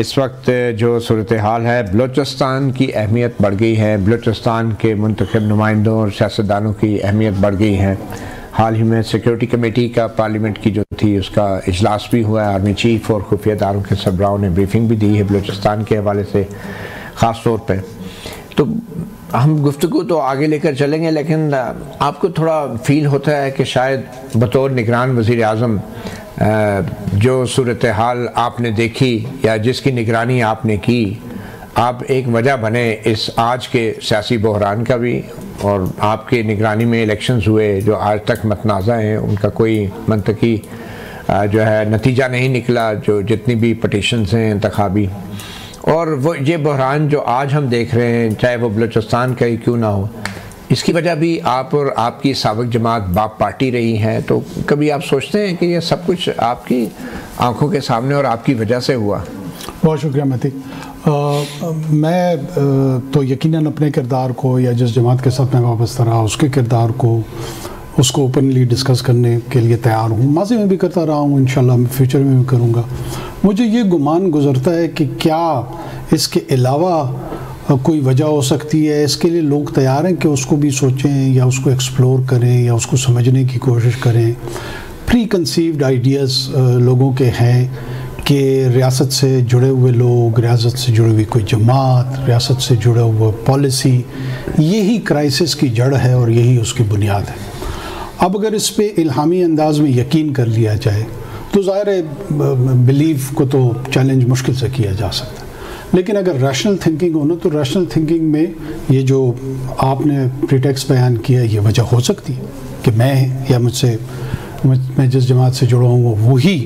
اس وقت جو صورتحال ہے بلوچستان کی اہمیت بڑھ گئی ہے، بلوچستان کے منتخب نمائندوں اور سیاستدانوں کی اہمیت بڑھ گئی ہے۔ حال ہی میں سیکیورٹی کمیٹی کا پارلیمنٹ کی جو تھی اس کا اجلاس بھی ہوا ہے، آرمی چیف اور خفیہ اداروں کے سربراہوں نے بریفنگ بھی دی ہے بلوچستان کے حوالے سے خاص طور پہ۔ تو ہم گفتگو تو آگے لے کر چلیں گے، لیکن آپ کو تھوڑا فیل ہوتا ہے کہ شاید بطور نگران وزیر اعظم جو صورتحال آپ نے دیکھی یا جس کی نگرانی آپ نے کی، آپ ایک وجہ بنے اس آج کے سیاسی بحران کا بھی، اور آپ کے نگرانی میں الیکشنز ہوئے جو آج تک متنازع ہیں، ان کا کوئی منطقی جو ہے نتیجہ نہیں نکلا، جو جتنی بھی پٹیشنز ہیں انتخابی، اور وہ یہ بحران جو آج ہم دیکھ رہے ہیں چاہے وہ بلوچستان کا ہی کیوں نہ ہو، اس کی وجہ بھی آپ اور آپ کی سابق جماعت باپ پارٹی رہی ہے۔ تو کبھی آپ سوچتے ہیں کہ یہ سب کچھ آپ کی آنکھوں کے سامنے اور آپ کی وجہ سے ہوا؟ بہت شکریہ مہدی۔ میں تو یقیناً اپنے کردار کو یا جس جماعت کے ساتھ میں وابستہ رہا اس کے کردار کو اس کو اوپنلی ڈسکس کرنے کے لیے تیار ہوں، ماضی میں بھی کرتا رہا ہوں، انشاءاللہ فیوچر میں بھی کروں گا۔ مجھے یہ گمان گزرتا ہے کہ کیا اس کے علاوہ کوئی وجہ ہو سکتی ہے، اس کے لیے لوگ تیار ہیں کہ اس کو بھی سوچیں یا اس کو ایکسپلور کریں یا اس کو سمجھنے کی کوشش کریں۔ پری کنسیوڈ آئیڈیاز لوگوں کے ہیں کہ ریاست سے جڑے ہوئے لوگ، ریاست سے جڑی ہوئی کوئی جماعت، ریاست سے جڑا ہوا پالیسی، یہی کرائسس کی جڑ ہے اور یہی اس کی بنیاد ہے۔ اب اگر اس پہ الہامی انداز میں یقین کر لیا جائے تو ظاہر ہے بلیف کو تو چیلنج مشکل سے کیا جا سکتا ہے، لیکن اگر ریشنل تھنکنگ ہو نا تو ریشنل تھنکنگ میں یہ جو آپ نے پریٹیکسٹ بیان کیا یہ وجہ ہو سکتی ہے کہ میں یا میں جس جماعت سے جڑا ہوں وہی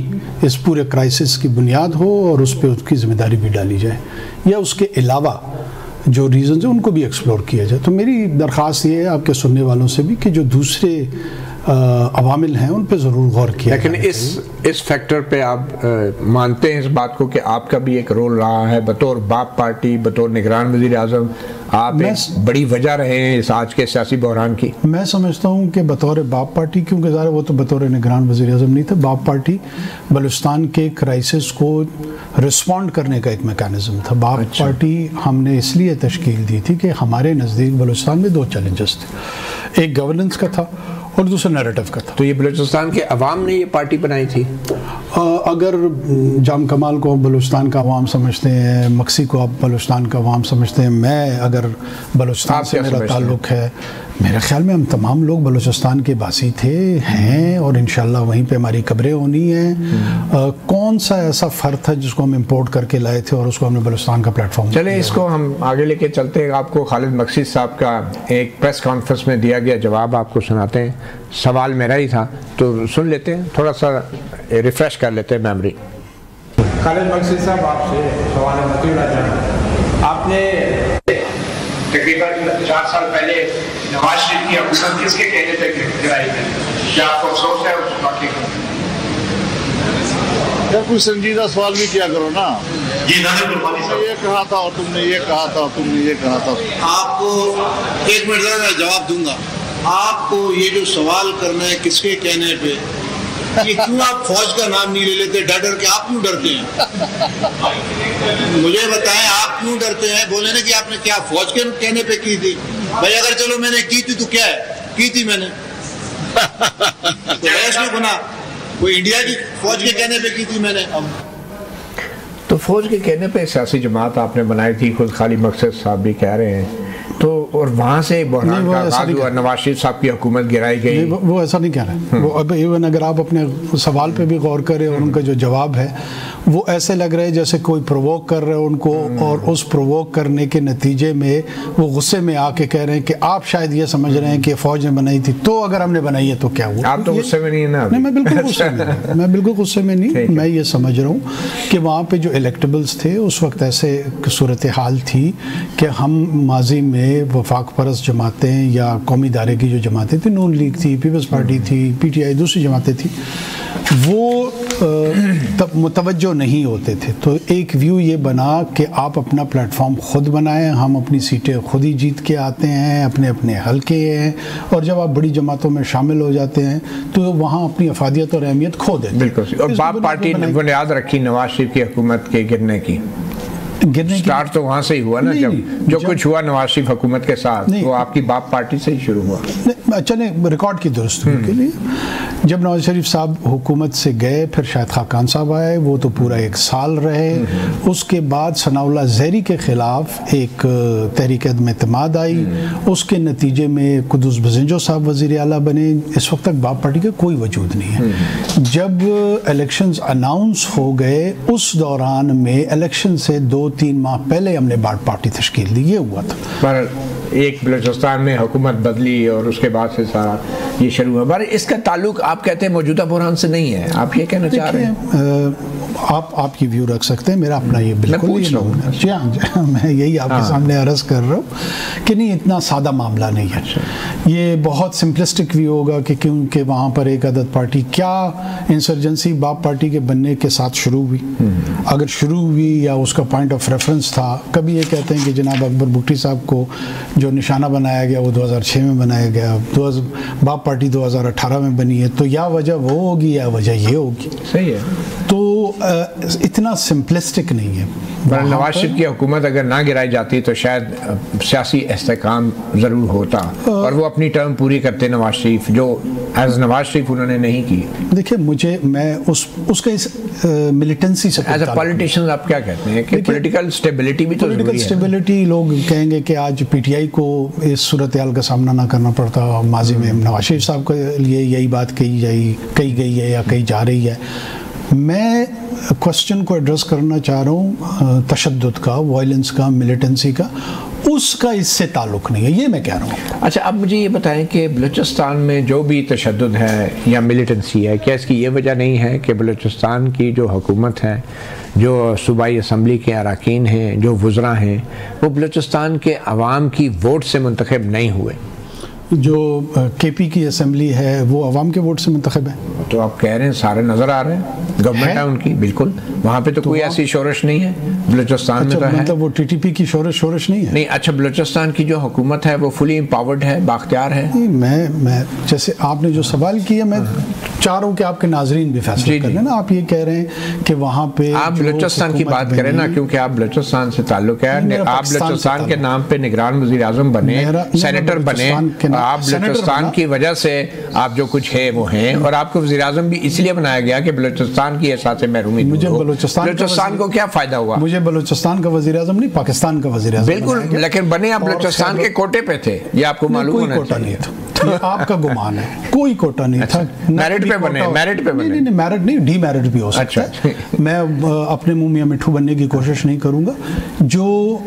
اس پورے کرائسس کی بنیاد ہو اور اس پہ اس کی ذمہ داری بھی ڈالی جائے، یا اس کے علاوہ جو ریزنز ہیں ان کو بھی ایکسپلور کیا جائے۔ تو میری درخواست یہ ہے آپ کے سننے والوں سے بھی کہ جو دوسرے عوامل ہیں ان پہ ضرور غور کیا لیکن اس فیکٹر پہ آپ مانتے ہیں اس بات کو کہ آپ کا بھی ایک رول رہا ہے بطور باپ پارٹی، بطور نگران وزیر اعظم، آپ ایک بڑی وجہ رہے ہیں اس آج کے سیاسی بحران کی؟ میں سمجھتا ہوں کہ بطور باپ پارٹی، کیونکہ ظاہر وہ تو بطور نگران وزیر اعظم نہیں تھا، باپ پارٹی بلوچستان کے کرائسس کو رسپونڈ کرنے کا ایک میکانزم تھا۔ باپ پارٹی ہم نے اس لیے تشکیل دی تھی کہ ہمارے نزدیک بلوچستان میں دو چیلنجز تھے، ایک گورننس کا تھا اور دوسرا نیریٹو کا تھا۔ تو یہ بلوچستان کے عوام نے یہ پارٹی بنائی تھی؟ اگر جام کمال کو بلوچستان کا عوام سمجھتے ہیں، مکسی کو آپ بلوچستان کا عوام سمجھتے ہیں، میں اگر بلوچستان سے میرا تعلق ہے، میرے خیال میں ہم تمام لوگ بلوچستان کے باسی تھے، ہیں، اور انشاءاللہ وہیں پہ ہماری قبریں ہونی ہیں۔ کون سا ایسا فرد تھا جس کو ہم امپورٹ کر کے لائے تھے اور اس کو ہم نے بلوچستان کا پلیٹ فارم؟ چلیں اس کو ہم آگے لے کے چلتے ہیں۔ آپ کو خالد مکسی صاحب کا ایک پریس کانفرنس میں دیا گیا جواب آپ کو سناتے ہیں، سوال میرا ہی تھا تو سن لیتے ہیں، تھوڑا سا ریفریش کر لیتے ہیں میموری۔ خالد مکسی صاحب آپ سے سوال مطلع جان، آپ نے تقریباً 4 سال پہلے نواز شریف کی حکومت کس کے کہنے پہ گرائی ہے؟ کیا آپ کو افسوس ہے اس واقعے کا؟ یا کوئی سنجیدہ سوال بھی کیا کرو نا۔ جی ناظر قربانی صاحب، یہ کہا تھا اور تم نے یہ کہا تھا اور تم نے یہ کہا تھا۔ آپ کو 1 منٹ ذرا میں جواب دوں گا۔ آپ کو یہ جو سوال کرنا ہے کس کے کہنے پہ، یہ کیوں آپ فوج کا نام نہیں لے لیتے ڈر کے؟ آپ کیوں ڈرتے ہیں؟ مجھے بتائیں آپ کیوں ڈرتے ہیں؟ بولے نا کہ آپ نے کیا فوج کے کہنے پہ کی تھی؟ بھائی اگر چلو میں نے کی تھی تو کیا ہے، کی تھی میں نے، کوئی انڈیا کی فوج کے کہنے پہ کی تھی میں نے۔ تو فوج کے کہنے پہ سیاسی جماعت آپ نے بنائی تھی، خود خالد مکسی صاحب بھی کہہ رہے ہیں، تو اور وہاں سے بحران کا آغاز ہوا، نواز شریف صاحب کی حکومت گرائی گئی۔ وہ ایسا نہیں کہہ رہے، وہ اب ایون اگر آپ اپنے سوال پہ بھی غور کریں اور ان کا جو جواب ہے وہ ایسے لگ رہے جیسے کوئی پرووک کر رہے ہیں ان کو، اور اس پرووک کرنے کے نتیجے میں وہ غصے میں آ کے کہہ رہے ہیں کہ آپ شاید یہ سمجھ رہے ہیں کہ فوج نے بنائی تھی، تو اگر ہم نے بنائی ہے تو کیا ہوا؟ آپ تو غصے میں نہیں ہیں نا؟ نہیں، میں بالکل غصے میں نہیں، میں بالکل غصے میں نہیں۔ میں یہ سمجھ رہا ہوں کہ وہاں پہ جو الیکٹیبلز تھے اس وقت ایسے صورتحال تھی کہ ہم ماضی میں وفاق پرست جماعتیں یا قومی ادارے کی جو جماعتیں تھیں، نون لیگ تھی، پیپلز پارٹی تھی، پی ٹی آئی، دوسری جماعتیں تھیں، وہ متوجہ نہیں ہوتے تھے. تو ایک ویو یہ بنا کہ آپ اپنا پلیٹ فارم خود بنائیں, ہم اپنی سیٹیں خود ہی جیت کے آتے ہیں, اپنے اپنے حلقے ہیں, اور جب آپ بڑی جماعتوں میں شامل ہو جاتے ہیں تو وہاں اپنی افادیت اور اہمیت کھو دیتے ہیں. بالکل. اور باپ پارٹی نے بنیاد رکھی نواز شریف کی حکومت کے گرنے کی. سٹارٹ تو وہاں سے ہی ہوا نا, جب کچھ ہوا نواز شریف حکومت کے ساتھ وہ آپ کی باپ پارٹی سے ہی شروع ہوا. چلیں ریکارڈ کی درستگی کے لیے, جب نواز شریف صاحب حکومت سے گئے پھر شاہد خاقان صاحب آئے, وہ تو پورا 1 سال رہے. اس کے بعد ثناء اللہ زہری کے خلاف ایک تحریک عدم اعتماد آئی, اس کے نتیجے میں قدوس بزنجو صاحب وزیر اعلیٰ بنے. اس وقت تک باپ پارٹی کا کوئی وجود نہیں ہے. جب الیکشنز اناؤنس ہو گئے اس دوران میں الیکشن سے 2-3 ماہ پہلے ہم نے باپ پارٹی تشکیل دی. یہ ہوا تھا. پر ایک بلوچستان میں حکومت بدلی اور اس کے بعد سے سارا یہ شروع ہوا. پر اس کا تعلق آپ کہتے ہیں موجودہ بحران سے نہیں ہے, آپ یہ کہنا چاہ رہے ہیں؟ آپ کی ویو رکھ سکتے ہیں, میرا اپنا یہ بالکل جی ہاں, میں یہی آپ کے سامنے عرض کر رہا ہوں کہ نہیں, اتنا سادہ معاملہ نہیں ہے. یہ بہت سمپلسٹک ویو ہوگا کہ کیونکہ وہاں پر ایک عدد پارٹی, کیا انسرجنسی باپ پارٹی کے بننے کے ساتھ شروع ہوئی؟ اگر شروع ہوئی یا اس کا پوائنٹ آف ریفرنس تھا, کبھی یہ کہتے ہیں کہ جناب اکبر بگٹی صاحب کو جو نشانہ بنایا گیا وہ 2006 میں بنایا گیا, باپ پارٹی 2018 میں بنی ہے, تو یا وجہ وہ ہوگی یا وجہ یہ ہوگی. صحیح ہے. تو اتنا سمپلسٹک نہیں ہے. نواز شریف کی حکومت اگر نہ گرائی جاتی تو شاید سیاسی استحکام ضرور ہوتا اور وہ اپنی ٹرم پوری کرتے نواز شریف, جو ایز نواز شریف انہوں نے نہیں کی. دیکھیں میں اس کا ملیٹنسی سے ایز اے پولیٹیشین آپ کیا کہتے ہیں کہ پولیٹیکل سٹیبلٹی بھی تو ضروری ہے. پولیٹیکل سٹیبلٹی, لوگ کہیں گے کہ آج پی ٹی آئی کو اس صورتحال کا سامنا نہ کرنا پڑتا. ماضی میں نواز شریف صاحب کے لیے یہی بات کہی گئی ہے یا کہی جا رہی ہے. میں کوسچن کو ایڈریس کرنا چاہ رہا ہوں تشدد کا, وائلنس کا, ملیٹنسی کا, اس کا اس سے تعلق نہیں ہے, یہ میں کہہ رہا ہوں. اچھا, اب مجھے یہ بتائیں کہ بلوچستان میں جو بھی تشدد ہے یا ملیٹنسی ہے, کیا اس کی یہ وجہ نہیں ہے کہ بلوچستان کی جو حکومت ہے, جو صوبائی اسمبلی کے اراکین ہیں, جو وزراء ہیں, وہ بلوچستان کے عوام کی ووٹ سے منتخب نہیں ہوئے؟ جو کے پی کی اسمبلی ہے وہ عوام کے ووٹ سے منتخب ہے. تو آپ کہہ رہے ہیں سارے نظر آ رہے ہیں, گورنمنٹ ہے ان کی, بالکل وہاں پہ تو کوئی ایسی شورش نہیں ہے. بلوچستان میں تو ہے, مطلب وہ ٹی ٹی پی کی شورش نہیں ہے. نہیں, اچھا, بلوچستان کی جو حکومت ہے وہ فلی امپاورڈ ہے, باختیار ہے. میں جیسے آپ نے جو سوال کیا, میں چاہ رہا ہوں کہ آپ کے ناظرین بھی فیصلہ کر لیں نا. آپ یہ کہہ رہے ہیں کہ وہاں پہ آپ بلوچستان کی بات کریں نا, کیونکہ آپ بلوچستان سے تعلق ہے, آپ بلوچستان کے نام پہ نگران وزیر اعظم بنے, سینیٹر بنے, آپ بلوچستان کی وجہ سے آپ جو کچھ ہے وہ ہیں, اور آپ کو وزیر اعظم بھی اس لیے بنایا گیا کہ بلوچستان کی احساس محرومی. مجھے بلوچستان کو کیا فائدہ ہوا؟ مجھے بلوچستان کا وزیر اعظم نہیں, پاکستان کا وزیر اعظم. بالکل, لیکن بنے آپ بلوچستان کے کوٹے پہ تھے, یہ آپ کو معلوم ہونا چاہیے. نہیں تھا, آپ کا گمان ہے, کوئی کوٹا نہیں تھا. میرٹ پہ بنے, میرٹ پہ بنے. نہیں, میرٹ نہیں, ڈی میرٹ بھی ہو سکتا ہے. میں اپنے منہ میاں مٹھو بننے کی کوشش نہیں کروں گا. جو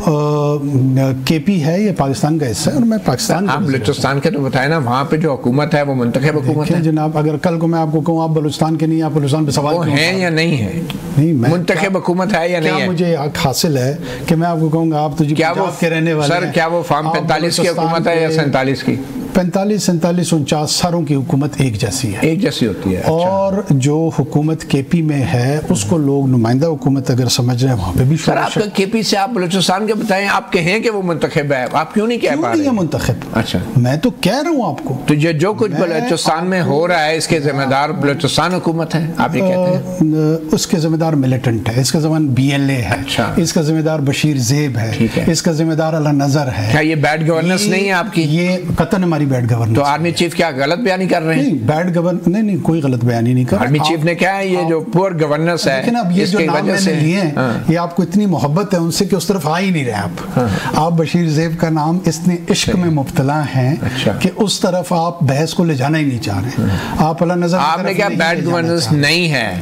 کے پی ہے یہ پاکستان کا حصہ ہے, اور میں پاکستان, آپ بلوچستان کے تو بتائیں نا, وہاں پہ جو حکومت ہے وہ منتخب حکومت ہے. جناب اگر کل کو میں آپ کو کہوں آپ بلوچستان کے نہیں, آپ بلوچستان پہ سوال ہیں یا نہیں ہے, منتخب حکومت ہے یا نہیں ہے, کیا مجھے حق حاصل ہے کہ میں آپ کو کہوں گا آپ تو پنجاب کے رہنے والے ہیں. سر, کیا وہ فارم 45 کی حکومت ہے یا 47 کی؟ 45, 47, 49 ساروں کی حکومت ایک جیسی ہے, ایک جیسی ہوتی ہے. اور جو حکومت کے پی میں ہے اس کو لوگ نمائندہ حکومت اگر سمجھ رہے ہیں, وہاں پہ بھی سر آپ کا کے پی سے, آپ بلوچستان کے بتائیں, آپ کہیں کہ وہ منتخب ہے, آپ کیوں نہیں کہہ پا رہے ہیں منتخب؟ اچھا, میں تو کہہ رہا ہوں آپ کو, تو جو کچھ بلوچستان میں ہو رہا ہے اس کے ذمہ دار بلوچستان حکومت ہے, آپ یہ کہتے ہیں؟ اس کے ذمہ دار ملیٹنٹ ہے, اس کا ذمہ بی ایل اے ہے, اس کا ذمہ دار بشیر زیب ہے, اس کا ذمہ دار اللہ نظر ہے. کیا یہ بیڈ گورننس نہیں ہے آپ کی؟ یہ قطعاً ہماری بیڈ گورننس. تو آرمی چیف کیا غلط بیانی کر رہے ہیں؟ بیڈ گورننس نہیں, کوئی غلط بیانی نہیں کر رہا. آرمی چیف نے کہا ہے یہ جو پور گورننس ہے, لیکن اب یہ جو نام میں نے لیے ہیں یہ آپ کو اتنی محبت ہے ان سے کہ اس طرف آ ہی نہیں رہے. آپ بشیر زیب کا نام اتنے عشق میں مبتلا ہیں کہ اس طرف آپ بحث کو لے جانا ہی نہیں چاہ رہے. آپ اللہ نظر, آپ نے کہا بیڈ گورننس نہیں ہے,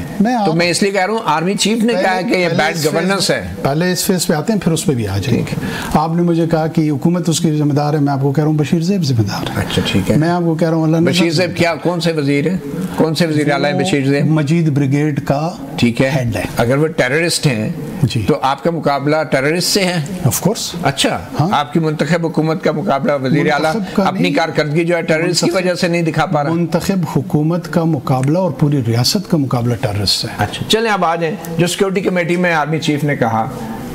تو میں اس لیے کہہ رہا ہوں آرمی چیف نے کہا کہ یہ بیڈ گورننس ہے. پہلے اس فیس پہ آتے ہیں پھر اس پہ بھی آ جائیں گے. آپ نے مجھے کہا کہ حکومت اس کی ذمہ دار ہے, میں آپ کو کہہ رہا ہوں بشیر زیب ذمہ دار. ہے. اچھا ٹھیک ہے. میں آپ کو کہہ رہا ہوں اللہ بشیر صاحب کیا کون سے وزیر ہیں, کون سے وزیر اعلیٰ ہیں بشیر صاحب؟ مجید بریگیڈ کا ٹھیک ہے. ہیڈ ہے. اگر وہ ٹیررسٹ ہیں جی تو آپ کا مقابلہ ٹیررسٹ سے ہے؟ Of course. اچھا, آپ کی منتخب حکومت کا مقابلہ وزیر اعلیٰ اپنی کارکردگی جو ہے ٹیررسٹ کی وجہ سے نہیں دکھا پا رہا؟ منتخب حکومت کا مقابلہ اور پوری ریاست کا مقابلہ ٹیررسٹ سے. اچھا چلیں اب آ جائیں. جو سیکورٹی کمیٹی میں آرمی چیف نے کہا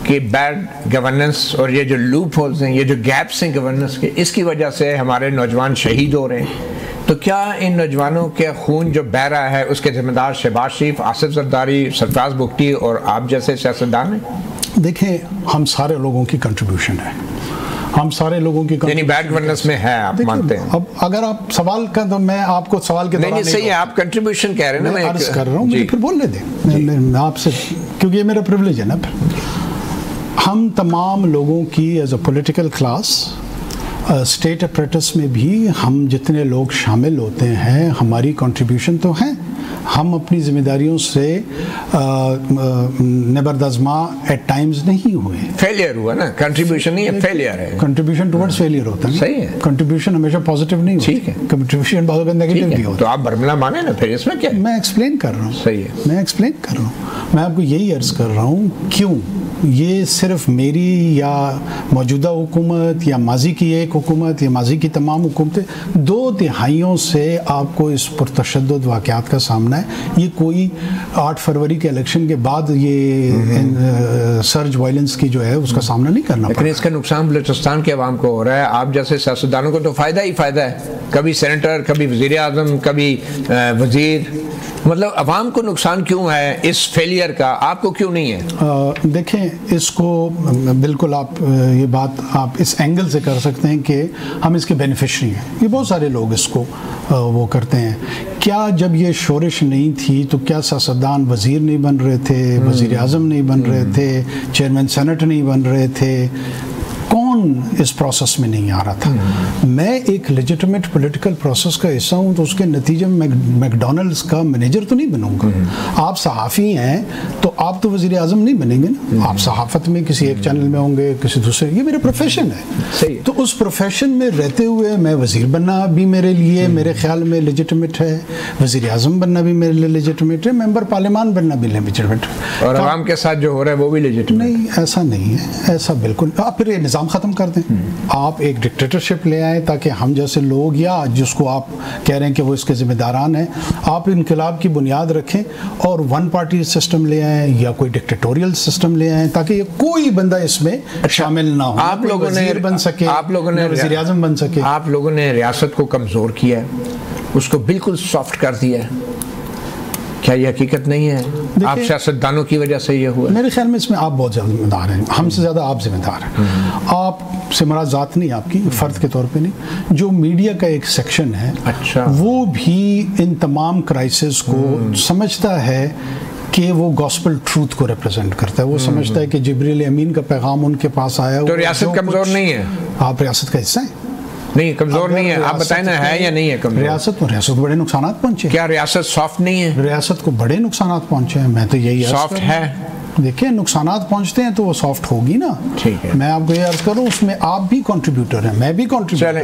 کہ بیڈ گورننس اور یہ جو لوپ ہولز ہیں, یہ جو گیپس ہیں گورننس کے, اس کی وجہ سے ہمارے نوجوان شہید ہو رہے ہیں, تو کیا ان نوجوانوں کے خون جو بہہ رہا ہے اس کے ذمہ دار شہباز شریف, آصف زرداری, سرفراز بگٹی اور آپ جیسے سیاستدان ہیں؟ دیکھیں ہم سارے لوگوں کی کنٹریبیوشن ہے, ہم سارے لوگوں کی یعنی بیڈ گورننس میں ہے, آپ مانتے ہیں؟ اب اگر آپ سوال کا تو میں آپ کو سوال کے نہیں صحیح ہے, آپ کنٹریبیوشن کہہ رہے ہیں نا, میں عرض کر رہا ہوں, مجھے پھر بولنے دیں. میں آپ سے, کیونکہ یہ میرا پریولیج ہے نا. پھر ہم تمام لوگوں کی as a political class state apparatus میں بھی ہم جتنے لوگ شامل ہوتے ہیں ہماری کنٹریبیوشن تو ہیں. ہم اپنی ذمہ داریوں سے نبردازما ایٹ ٹائمز نہیں ہوئے. فیلئر ہوا نا, کنٹریبیوشن نہیں ہے, فیلئر ہے. کنٹریبیوشن ٹورڈز فیلئر ہوتا ہے. صحیح ہے. کنٹریبیوشن ہمیشہ پازیٹیو نہیں ہوتا. ٹھیک ہے. کنٹریبیوشن بہت نیگیٹو بھی ہوتا ہے. تو آپ برملا مانیں نا, پھر اس میں کیا ہے؟ میں ایکسپلین کر رہا ہوں. صحیح ہے, میں ایکسپلین کر رہا ہوں. میں آپ کو یہی عرض کر رہا ہوں کیوں یہ صرف میری یا موجودہ حکومت یا ماضی کی ایک حکومت یا ماضی کی تمام حکومتیں 2 دہائیوں سے آپ کو اس پرتشدد واقعات کا سامنا ہے. یہ کوئی 8 فروری کے الیکشن کے بعد یہ سرج وائلنس کی جو ہے اس کا سامنا نہیں کرنا پڑا. لیکن اس کا نقصان بلوچستان کے عوام کو ہو رہا ہے. آپ جیسے سیاستدانوں کو تو فائدہ ہی فائدہ ہے, کبھی سینیٹر, کبھی وزیر اعظم, کبھی وزیر, مطلب عوام کو نقصان کیوں ہے اس فیلئر کا, آپ کو کیوں نہیں ہے؟ دیکھیں اس کو بالکل آپ یہ بات آپ اس اینگل سے کر سکتے ہیں کہ ہم اس کے بینیفیشری ہیں. یہ بہت سارے لوگ اس کو وہ کرتے ہیں. کیا جب یہ شورش نہیں تھی تو کیا سیاستدان وزیر نہیں بن رہے تھے, وزیر اعظم نہیں بن رہے تھے, چیئرمین سینٹ نہیں بن رہے تھے؟ کون اس پروسیس میں نہیں آ رہا تھا؟ میں ایک لیجیٹمیٹ پولیٹیکل پروسیس کا حصہ ہوں تو اس کے نتیجے میں میک ڈونلڈس کا مینیجر تو نہیں بنوں گا. آپ صحافی ہیں تو آپ تو وزیر اعظم نہیں بنیں گے نا. آپ صحافت میں کسی ایک چینل میں ہوں گے, کسی دوسرے, یہ میرا پروفیشن ہے. تو اس پروفیشن میں رہتے ہوئے میں وزیر بننا بھی میرے لیے میرے خیال میں لیجیٹمیٹ ہے, وزیر اعظم بننا بھی میرے لیے لیجیٹمیٹ ہے, ممبر پارلیمان بننا بھی لیجیٹمیٹ ہے. اور عوام کے ساتھ جو ہو رہا ہے وہ بھی لیجیٹمیٹ نہیں. ایسا نہیں ہے, ایسا بالکل. آپ پھر یہ نظام ختم کر دیں, آپ ایک ڈکٹیٹرشپ لے آئیں تاکہ ہم جیسے لوگ, یا جس کو آپ کہہ رہے ہیں کہ وہ اس کے ذمہ داران ہیں, آپ انقلاب کی بنیاد رکھیں اور 1 پارٹی سسٹم لے آئیں یا کوئی ڈکٹیٹوریل سسٹم لے آئیں تاکہ یہ کوئی بندہ اس میں شامل نہ ہو. آپ لوگوں نے بن سکے, آپ لوگوں نے وزیر اعظم بن سکے. آپ لوگوں نے ریاست کو کمزور کیا ہے, اس کو بالکل سافٹ کر دیا ہے. کیا یہ حقیقت نہیں ہے؟ آپ سیاستدانوں کی وجہ سے یہ ہوا؟ میرے خیال میں اس میں آپ بہت ذمہ دار ہیں, ہم سے زیادہ آپ ذمہ دار ہیں. آپ سے مراد ذات نہیں, آپ کی فرد کے طور پہ نہیں. جو میڈیا کا ایک سیکشن ہے وہ بھی ان تمام کرائسس کو سمجھتا ہے کہ وہ گاسپل ٹروتھ کو ریپرزینٹ کرتا ہے. وہ سمجھتا ہے کہ جبریل امین کا پیغام ان کے پاس آیا. تو ریاست کمزور نہیں ہے؟ آپ ریاست کا حصہ ہیں. نہیں, کمزور نہیں ہے. آپ بتائیں نا, ہے یا نہیں ہے کمزور؟ ریاست کو بڑے نقصانات پہنچے. کیا ریاست سافٹ نہیں ہے؟ ریاست کو بڑے نقصانات پہنچے ہیں. میں تو یہی سافٹ ہے. دیکھیں نقصانات پہنچتے ہیں تو وہ سافٹ ہوگی نا. ٹھیک ہے, میں آپ کو یہ عرض کروں اس میں آپ بھی کنٹریبیوٹر ہیں, میں بھی کنٹریبیوٹر.